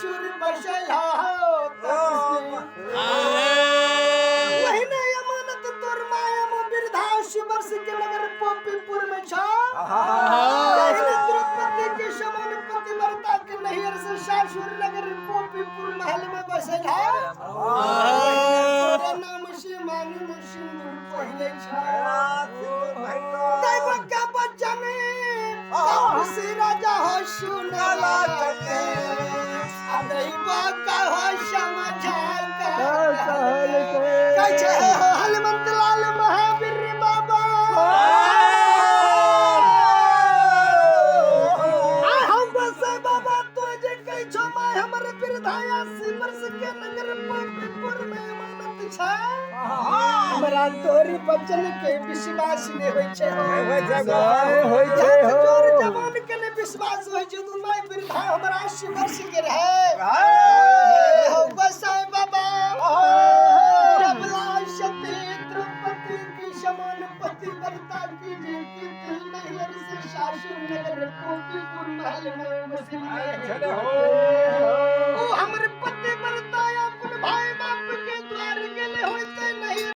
सासुर बसला महीने अमानत तोर माया मो बिरधाश वर्ष के नगर पोपीपुर में छा द्रौपदी के समान पतिव्रता के नैहर से सासुर नगर पोपीपुर महल में बसला तोरे नाम से मांग में सिंदूर पहले छा दैव का बचन से राजा हो सुनला दैव का हो समझा कैसे हनुमंत लाल महावीर बाबा हम बसे बाबा तुझे कह छो मैं हमरे बिरधाया सिमरस के नगर पोपीपुर में अमानत छा हमरा तोरी बचन के विश्वास ने होय छे होय छे तोर जवान के ने विश्वास होय छे तू मैं बिरधा हमरा सिमरस के रहे हो बसाए बाबा सती द्रौपदी की समान पतिव्रता की जीती नैहर से सासुर नगर पोपीपुर महल में बसली